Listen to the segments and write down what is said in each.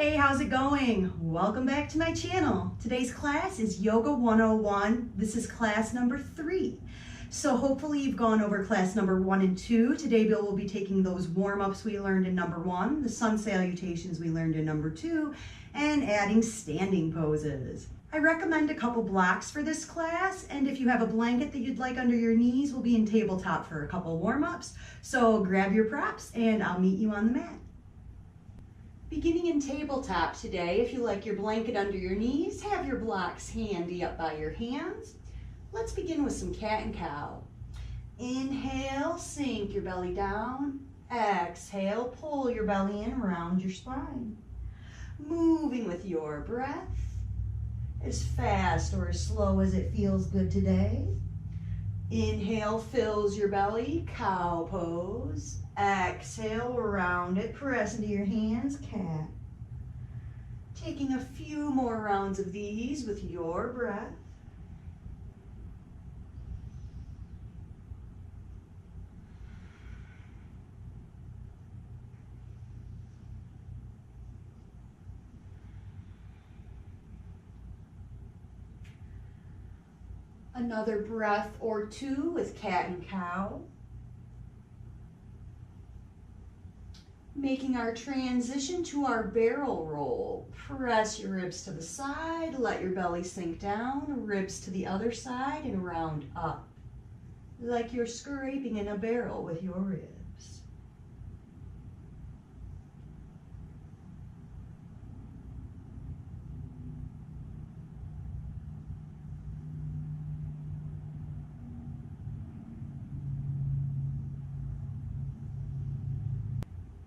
Hey, how's it going? Welcome back to my channel. Today's class is Yoga 101. This is class number 3. So hopefully you've gone over class number 1 and 2. Today Bill will be taking those warm-ups we learned in number 1, the sun salutations we learned in number 2, and adding standing poses. I recommend a couple blocks for this class, and if you have a blanket that you'd like under your knees, we'll be in tabletop for a couple warm-ups. So grab your props and I'll meet you on the mat. Beginning in tabletop today, if you like your blanket under your knees, have your blocks handy up by your hands. Let's begin with some cat and cow. Inhale, sink your belly down. Exhale, pull your belly in around your spine. Moving with your breath, as fast or as slow as it feels good today. Inhale, fills your belly, cow pose. Exhale, round it, press into your hands, cat. Taking a few more rounds of these with your breath. Another breath or two with cat and cow. Making our transition to our barrel roll. Press your ribs to the side, let your belly sink down, ribs to the other side, and round up. Like you're scraping in a barrel with your ribs.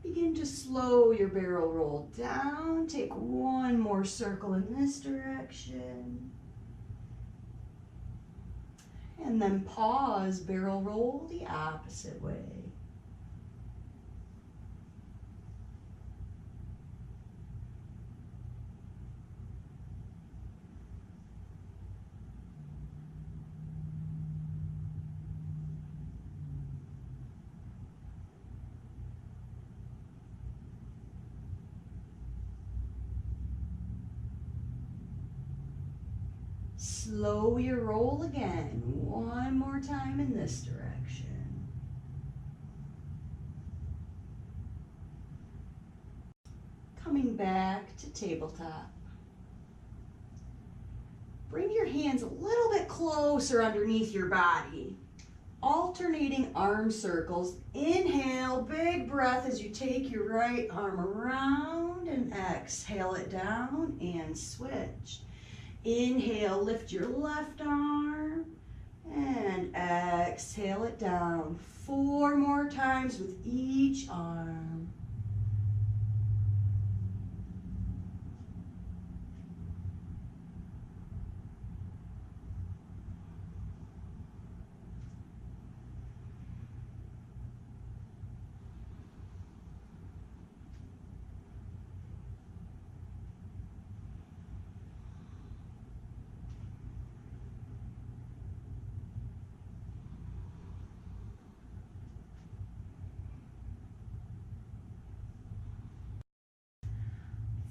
Begin to slow your barrel roll down. Take one more circle in this direction. And then pause, barrel roll the opposite way. Slow your roll again, one more time in this direction. Coming back to tabletop. Bring your hands a little bit closer underneath your body. Alternating arm circles. Inhale, big breath as you take your right arm around and exhale it down and switch. Inhale, lift your left arm and exhale it down. 4 more times with each arm.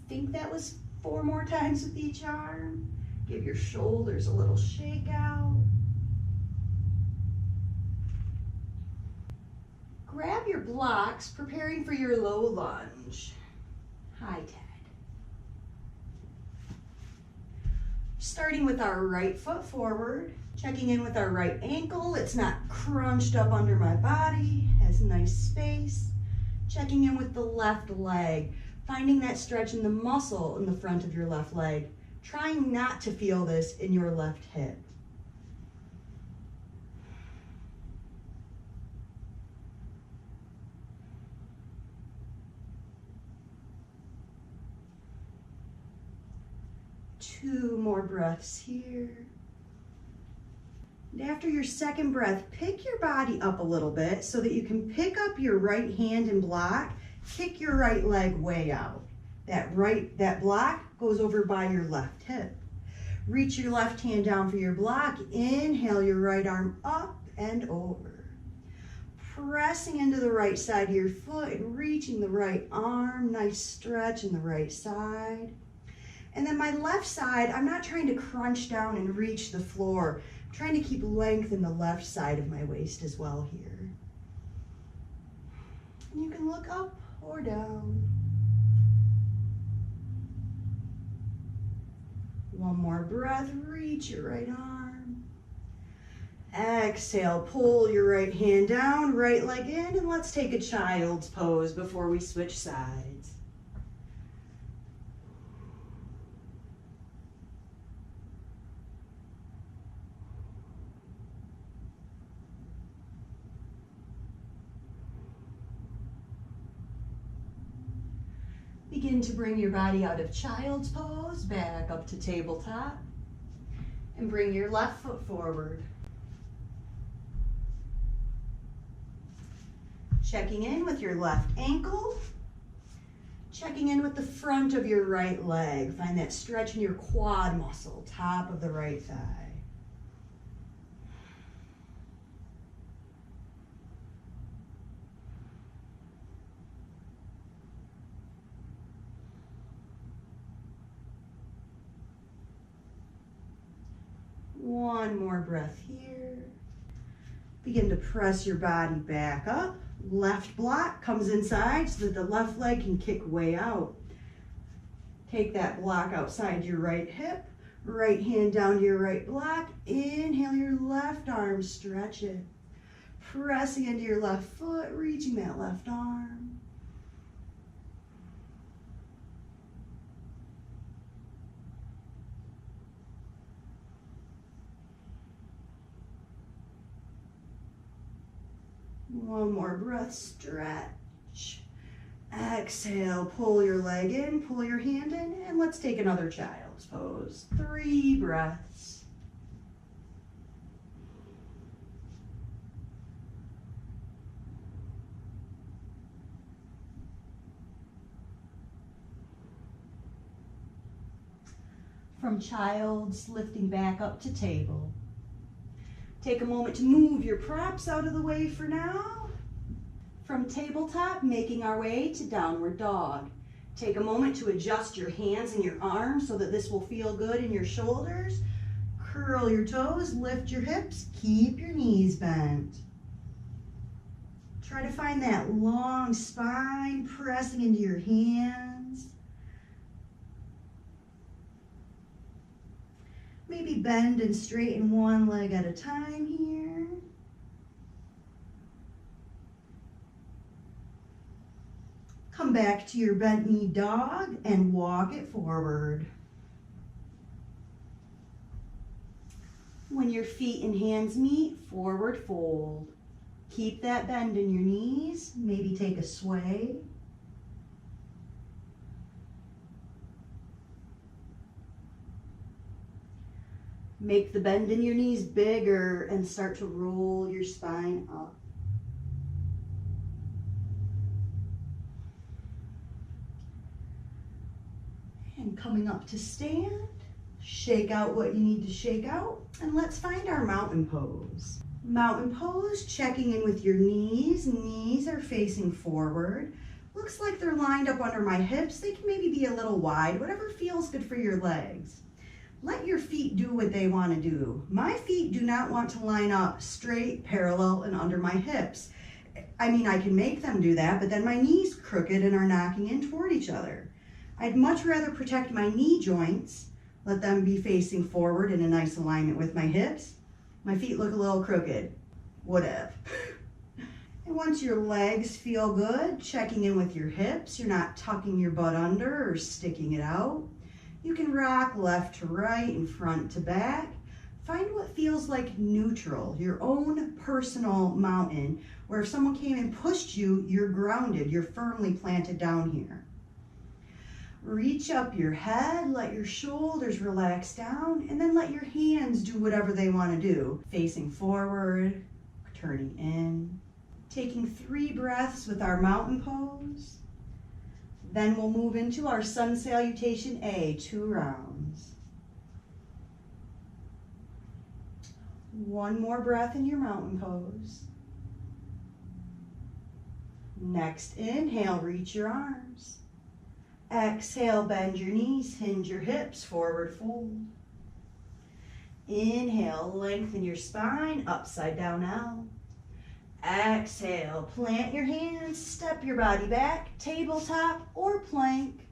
Think that was 4 more times with each arm. Give your shoulders a little shake out. Grab your blocks, preparing for your low lunge. High tide. Starting with our right foot forward, checking in with our right ankle. It's not crunched up under my body, has nice space. Checking in with the left leg. Finding that stretch in the muscle in the front of your left leg. Trying not to feel this in your left hip. Two more breaths here. And after your second breath, pick your body up a little bit so that you can pick up your right hand and block. Kick your right leg way out. That block goes over by your left hip. Reach your left hand down for your block. Inhale your right arm up and over. Pressing into the right side of your foot and reaching the right arm. Nice stretch in the right side. And then my left side, I'm not trying to crunch down and reach the floor. I'm trying to keep length in the left side of my waist as well here. And you can look up or down. One more breath, reach your right arm. Exhale, pull your right hand down, right leg in, and let's take a child's pose before we switch sides. Begin to bring your body out of child's pose, back up to tabletop, and bring your left foot forward. Checking in with your left ankle, checking in with the front of your right leg. Find that stretch in your quad muscle, top of the right thigh. One more breath here. Begin to press your body back up. Left block comes inside so that the left leg can kick way out. Take that block outside your right hip. Right hand down to your right block. Inhale your left arm, stretch it. Pressing into your left foot, reaching that left arm. One more breath, stretch. Exhale, pull your leg in, pull your hand in, and let's take another child's pose. 3 breaths. From child's, lifting back up to table. Take a moment to move your props out of the way for now. From tabletop, making our way to downward dog. Take a moment to adjust your hands and your arms so that this will feel good in your shoulders. Curl your toes, lift your hips, keep your knees bent. Try to find that long spine, pressing into your hands. Maybe bend and straighten one leg at a time here. Come back to your bent knee dog and walk it forward. When your feet and hands meet, forward fold. Keep that bend in your knees, maybe take a sway. Make the bend in your knees bigger and start to roll your spine up. And coming up to stand, shake out what you need to shake out, and let's find our mountain pose. Mountain pose, checking in with your knees. Knees are facing forward. Looks like they're lined up under my hips. They can maybe be a little wide, whatever feels good for your legs. Let your feet do what they want to do. My feet do not want to line up straight, parallel, and under my hips. I mean, I can make them do that, but then my knees crooked and are knocking in toward each other. I'd much rather protect my knee joints, let them be facing forward in a nice alignment with my hips. My feet look a little crooked. Whatever. And once your legs feel good, checking in with your hips, you're not tucking your butt under or sticking it out. You can rock left to right and front to back. Find what feels like neutral, your own personal mountain, where if someone came and pushed you, you're grounded, you're firmly planted down here. Reach up your head, let your shoulders relax down, and then let your hands do whatever they want to do. Facing forward, turning in. Taking 3 breaths with our mountain pose. Then we'll move into our sun salutation A, 2 rounds. One more breath in your mountain pose. Next inhale, reach your arms. Exhale, bend your knees, hinge your hips, forward fold. Inhale, lengthen your spine, upside down L. Exhale, plant your hands, step your body back, tabletop or plank.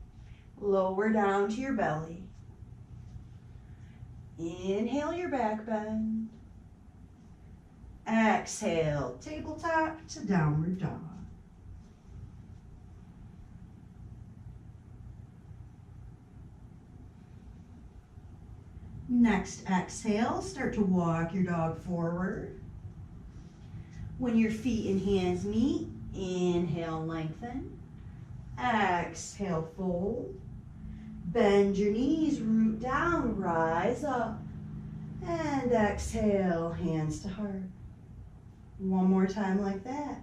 Lower down to your belly. Inhale your back bend. Exhale, tabletop to downward dog. Next exhale, start to walk your dog forward. When your feet and hands meet, inhale, lengthen. Exhale, fold. Bend your knees, root down, rise up. And exhale, hands to heart. One more time like that.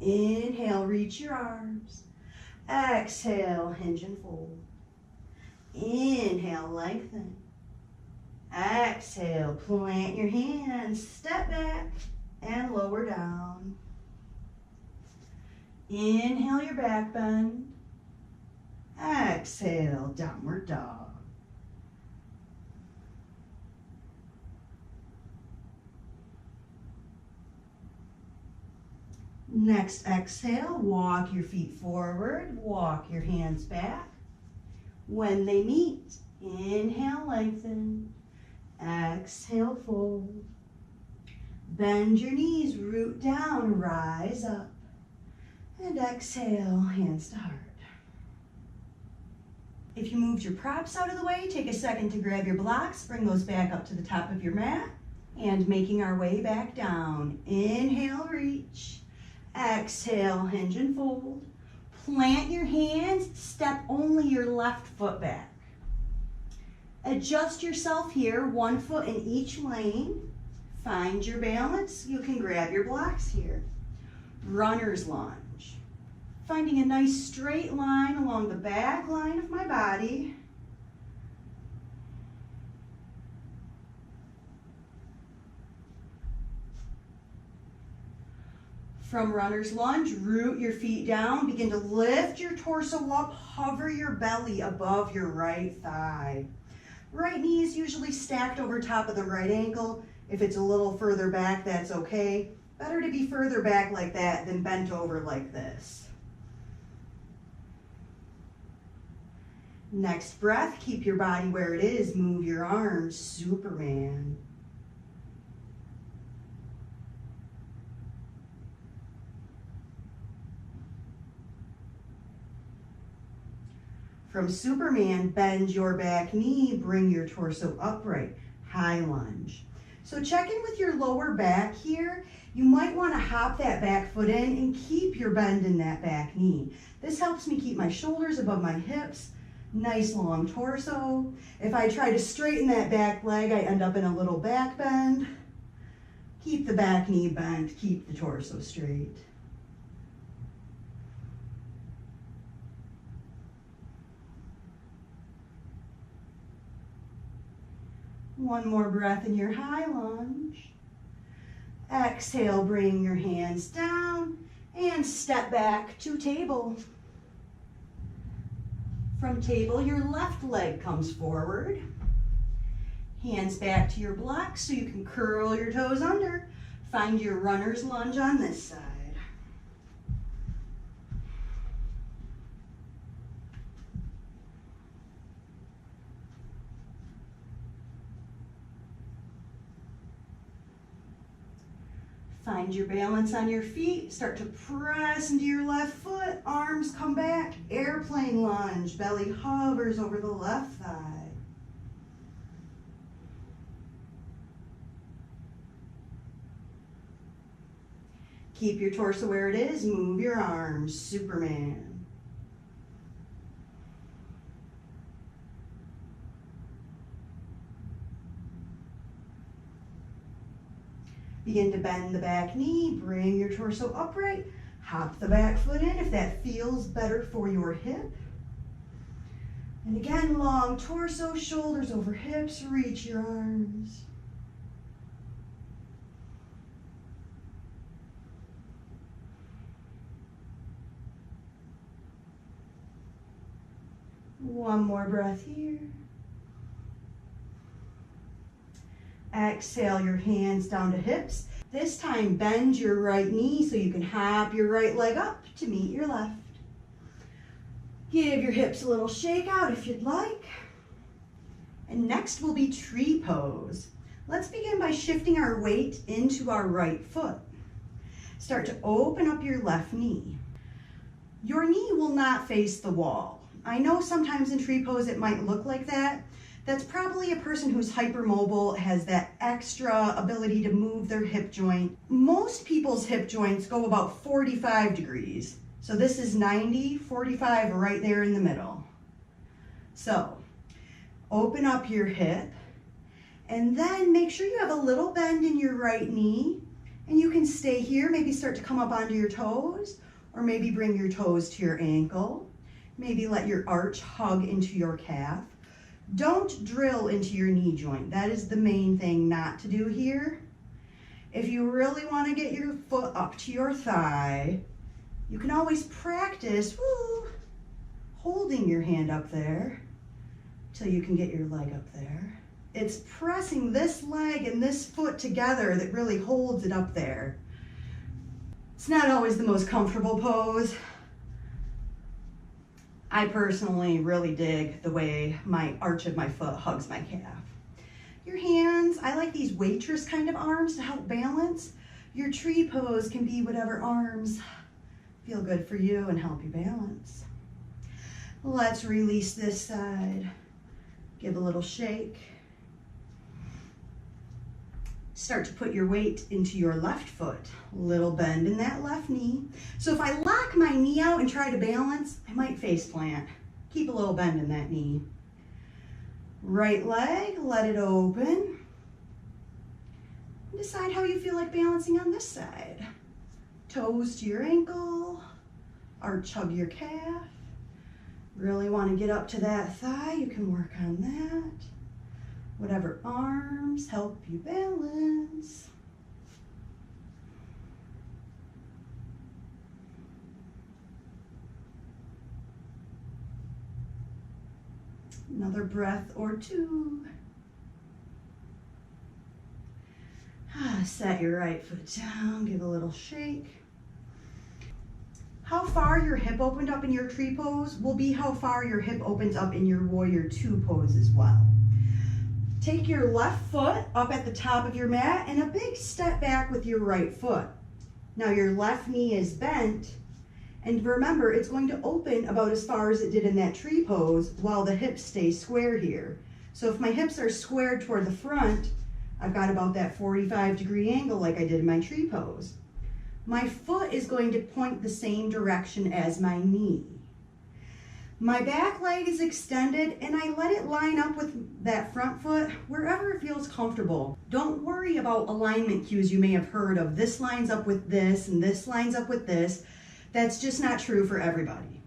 Inhale, reach your arms. Exhale, hinge and fold. Inhale, lengthen. Exhale, plant your hands, step back and lower down. Inhale your back bend. Exhale, downward dog. Next exhale, walk your feet forward, walk your hands back. When they meet, inhale, lengthen. Exhale, fold. Bend your knees, root down, rise up. And exhale, hands to heart. If you moved your props out of the way, take a second to grab your blocks, bring those back up to the top of your mat, and making our way back down. Inhale, reach. Exhale, hinge and fold. Plant your hands, step only your left foot back. Adjust yourself here, one foot in each lane. Find your balance. You can grab your blocks here. Runner's lunge. Finding a nice straight line along the back line of my body. From runner's lunge, root your feet down. Begin to lift your torso up. Hover your belly above your right thigh. Right knee is usually stacked over top of the right ankle. If it's a little further back, that's okay. Better to be further back like that than bent over like this. Next breath, keep your body where it is. Move your arms, Superman. From Superman, bend your back knee, bring your torso upright, high lunge. So check in with your lower back here. You might want to hop that back foot in and keep your bend in that back knee. This helps me keep my shoulders above my hips, nice long torso. If I try to straighten that back leg, I end up in a little back bend. Keep the back knee bent, keep the torso straight. One more breath in your high lunge. Exhale, bring your hands down and step back to table. From table, your left leg comes forward. Hands back to your blocks so you can curl your toes under. Find your runner's lunge on this side. Find your balance on your feet. Start to press into your left foot. Arms come back. Airplane lunge. Belly hovers over the left thigh. Keep your torso where it is. Move your arms. Superman. Begin to bend the back knee, bring your torso upright, hop the back foot in if that feels better for your hip. And again, long torso, shoulders over hips, reach your arms. One more breath here. Exhale your hands down to hips. This time bend your right knee so you can hop your right leg up to meet your left. Give your hips a little shake out if you'd like. And next will be tree pose. Let's begin by shifting our weight into our right foot. Start to open up your left knee. Your knee will not face the wall. I know sometimes in tree pose it might look like that. That's probably a person who's hypermobile, has that extra ability to move their hip joint. Most people's hip joints go about 45 degrees. So this is 90, 45 right there in the middle. So open up your hip and then make sure you have a little bend in your right knee, and you can stay here, maybe start to come up onto your toes, or maybe bring your toes to your ankle. Maybe let your arch hug into your calf. Don't drill into your knee joint. That is the main thing not to do here. If you really want to get your foot up to your thigh, you can always practice holding your hand up there till you can get your leg up there. It's pressing this leg and this foot together that really holds it up there. It's not always the most comfortable pose. I personally really dig the way my arch of my foot hugs my calf. Your hands, I like these waitress kind of arms to help balance. Your tree pose can be whatever arms feel good for you and help you balance. Let's release this side. Give a little shake. Start to put your weight into your left foot. Little bend in that left knee. So if I lock my knee out and try to balance, I might face plant. Keep a little bend in that knee. Right leg, let it open. Decide how you feel like balancing on this side. Toes to your ankle, arch hug your calf. Really want to get up to that thigh, you can work on that. Whatever arms help you balance. Another breath or two. Set your right foot down, give a little shake. How far your hip opened up in your tree pose will be how far your hip opens up in your warrior two pose as well. Take your left foot up at the top of your mat and a big step back with your right foot. Now your left knee is bent, and remember it's going to open about as far as it did in that tree pose while the hips stay square here. So if my hips are squared toward the front, I've got about that 45-degree angle like I did in my tree pose. My foot is going to point the same direction as my knee. My back leg is extended and I let it line up with that front foot wherever it feels comfortable. Don't worry about alignment cues you may have heard of. This lines up with this and this lines up with this. That's just not true for everybody.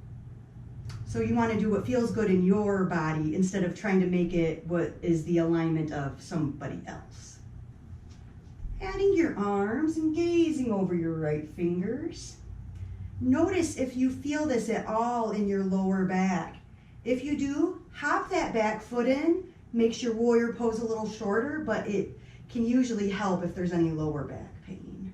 So you want to do what feels good in your body instead of trying to make it what is the alignment of somebody else. Adding your arms and gazing over your right fingers. Notice if you feel this at all in your lower back. If you do, hop that back foot in, makes your warrior pose a little shorter, but it can usually help if there's any lower back pain.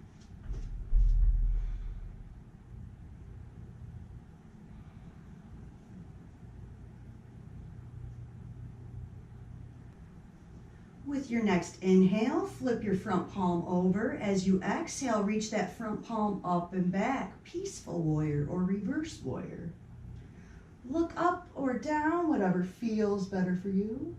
With your next inhale, flip your front palm over. As you exhale, reach that front palm up and back. Peaceful warrior or reverse warrior. Look up or down, whatever feels better for you.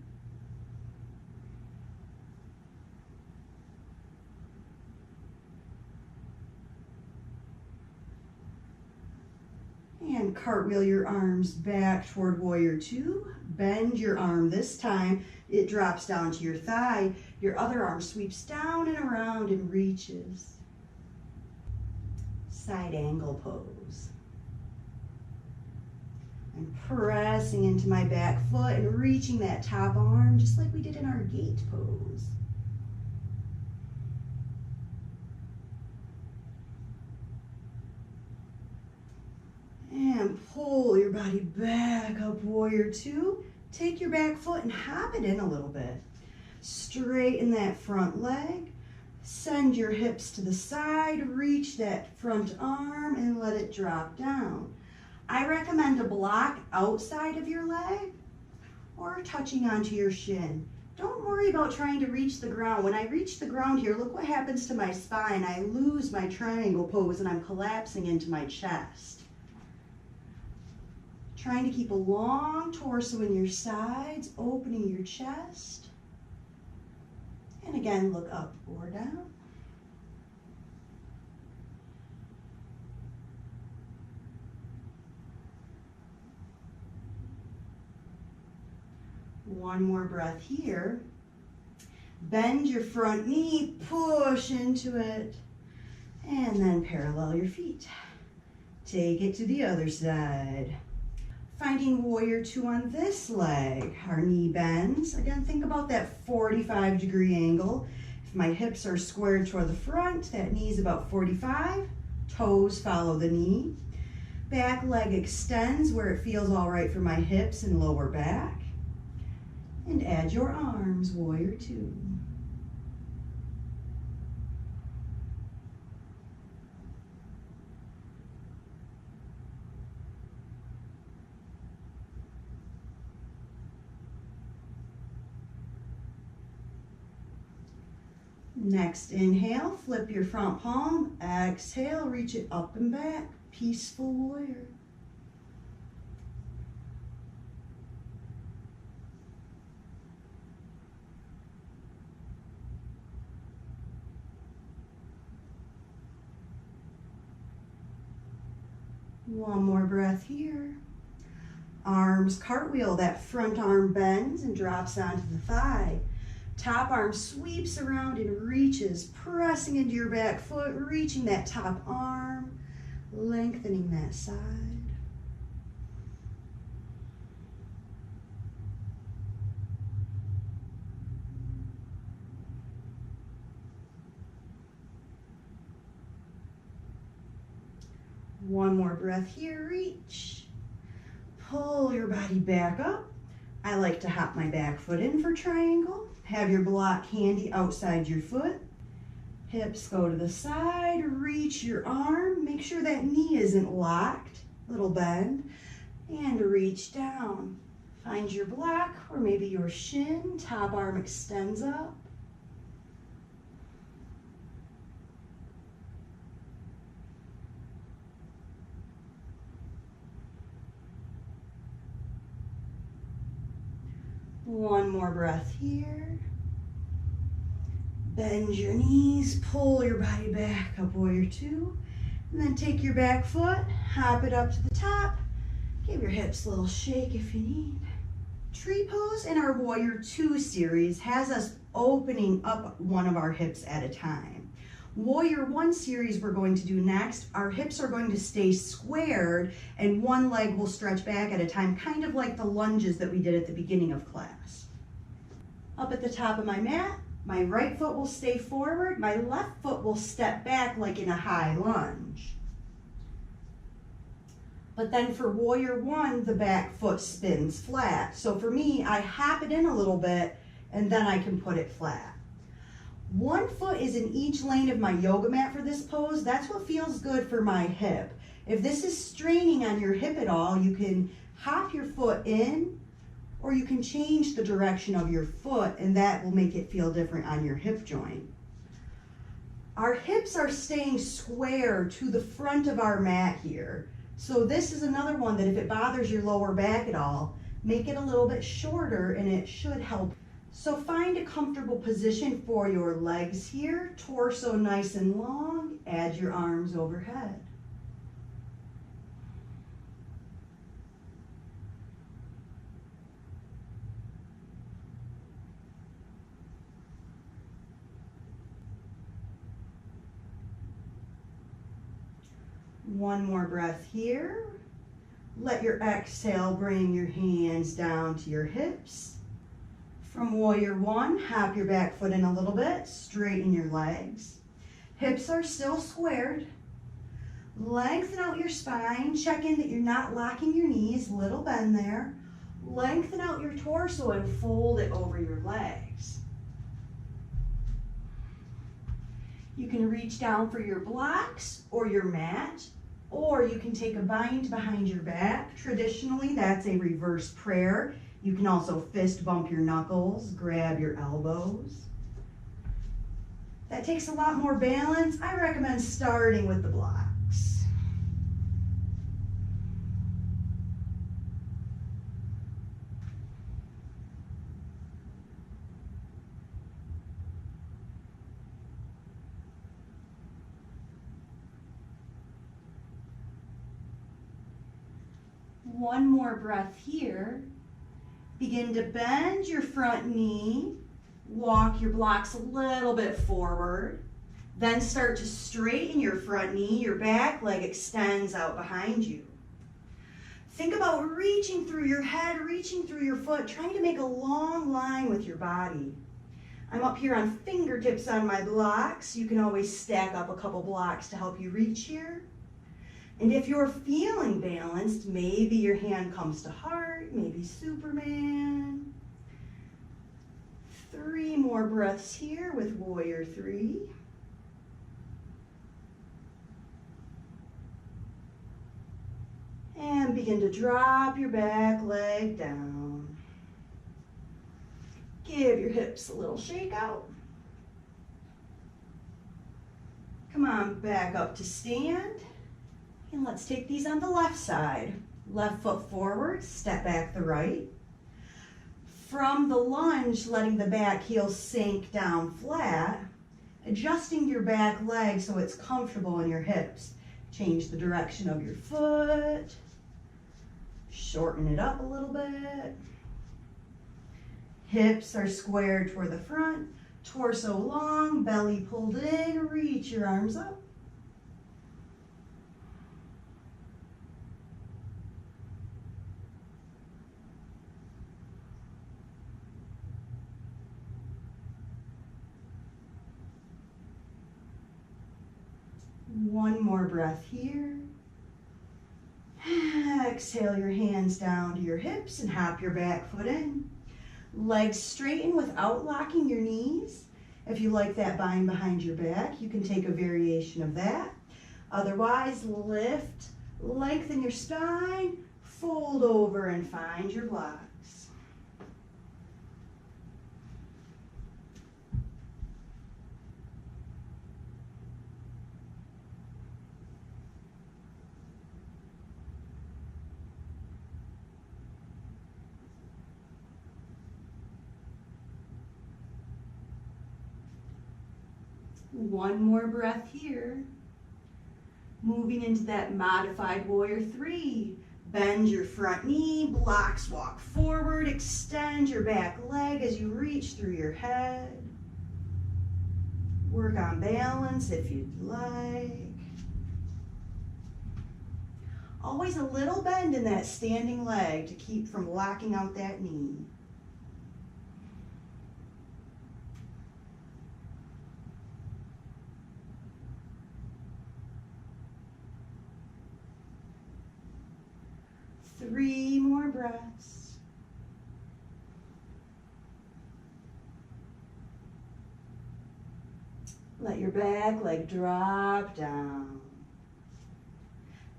And cartwheel your arms back toward warrior two. Bend your arm this time. It drops down to your thigh. Your other arm sweeps down and around and reaches. Side angle pose. I'm pressing into my back foot and reaching that top arm just like we did in our gate pose. And pull Pull your body back up, warrior two. Take your back foot and hop it in a little bit. Straighten that front leg. Send your hips to the side, reach that front arm and let it drop down. I recommend a block outside of your leg or touching onto your shin. Don't worry about trying to reach the ground. When I reach the ground here, look what happens to my spine. I lose my triangle pose and I'm collapsing into my chest. Trying to keep a long torso in your sides, opening your chest. And again, look up or down. One more breath here. Bend your front knee, push into it, and then parallel your feet. Take it to the other side. Finding warrior two on this leg. Our knee bends. Again, think about that 45-degree angle. If my hips are squared toward the front, that knee is about 45. Toes follow the knee. Back leg extends where it feels all right for my hips and lower back. And add your arms, warrior two. Next inhale, flip your front palm. Exhale, reach it up and back. Peaceful warrior. One more breath here. Arms cartwheel, that front arm bends and drops onto the thigh. Top arm sweeps around and reaches, pressing into your back foot, reaching that top arm, lengthening that side. One more breath here, reach. Pull your body back up. I like to hop my back foot in for triangle. Have your block handy outside your foot. Hips go to the side, reach your arm. Make sure that knee isn't locked. Little bend. And reach down. Find your block or maybe your shin. Top arm extends up. One more breath here. Bend your knees, pull your body back up, warrior two. And then take your back foot, hop it up to the top. Give your hips a little shake if you need. Tree pose in our warrior two series has us opening up one of our hips at a time. Warrior one series we're going to do next, our hips are going to stay squared and one leg will stretch back at a time, kind of like the lunges that we did at the beginning of class. Up at the top of my mat, my right foot will stay forward, my left foot will step back like in a high lunge. But then for warrior one, the back foot spins flat. So for me, I hop it in a little bit and then I can put it flat. One foot is in each lane of my yoga mat for this pose. That's what feels good for my hip. If this is straining on your hip at all, you can hop your foot in or you can change the direction of your foot and that will make it feel different on your hip joint. Our hips are staying square to the front of our mat here. So this is another one that if it bothers your lower back at all, make it a little bit shorter and it should help. So find a comfortable position for your legs here, torso nice and long, add your arms overhead. One more breath here. Let your exhale bring your hands down to your hips. From warrior one, hop your back foot in a little bit, straighten your legs. Hips are still squared. Lengthen out your spine. Check in that you're not locking your knees. Little bend there. Lengthen out your torso and fold it over your legs. You can reach down for your blocks or your mat, or you can take a bind behind your back. Traditionally, that's a reverse prayer. You can also fist bump your knuckles, grab your elbows. That takes a lot more balance. I recommend starting with the blocks. One more breath here. Begin to bend your front knee. Walk your blocks a little bit forward. Then start to straighten your front knee. Your back leg extends out behind you. Think about reaching through your head, reaching through your foot, trying to make a long line with your body. I'm up here on fingertips on my blocks. You can always stack up a couple blocks to help you reach here. And if you're feeling balanced, maybe your hand comes to heart, maybe Superman. 3 more breaths here with Warrior 3. And begin to drop your back leg down. Give your hips a little shake out. Come on, back up to stand. And let's take these on the left side. Left foot forward, step back the right. From the lunge, letting the back heel sink down flat, adjusting your back leg so it's comfortable in your hips. Change the direction of your foot. Shorten it up a little bit. Hips are squared toward the front. Torso long, belly pulled in. Reach your arms up. One more breath here. Exhale your hands down to your hips and hop your back foot in. Legs straighten without locking your knees. If you like that bind behind your back, you can take a variation of that. Otherwise, lift, lengthen your spine, fold over and find your blocks. One more breath here. Moving into that modified Warrior 3. Bend your front knee, blocks walk forward, extend your back leg as you reach through your head. Work on balance if you'd like. Always a little bend in that standing leg to keep from locking out that knee. Three more breaths. Let your back leg drop down.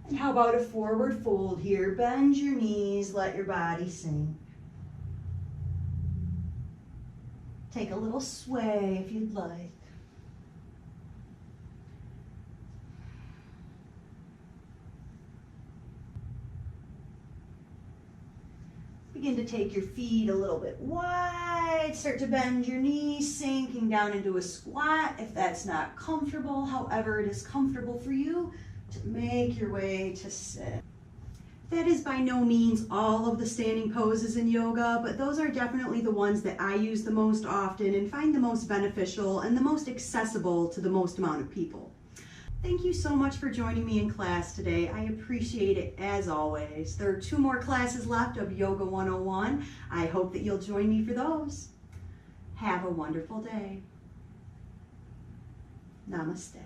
And how about a forward fold here? Bend your knees, let your body sink. Take a little sway if you'd like. Begin to take your feet a little bit wide. Start to bend your knees, sinking down into a squat if that's not comfortable. However it is comfortable for you to make your way to sit. That is by no means all of the standing poses in yoga, but those are definitely the ones that I use the most often and find the most beneficial and the most accessible to the most amount of people. Thank you so much for joining me in class today. I appreciate it as always. There are 2 more classes left of Yoga 101. I hope that you'll join me for those. Have a wonderful day. Namaste.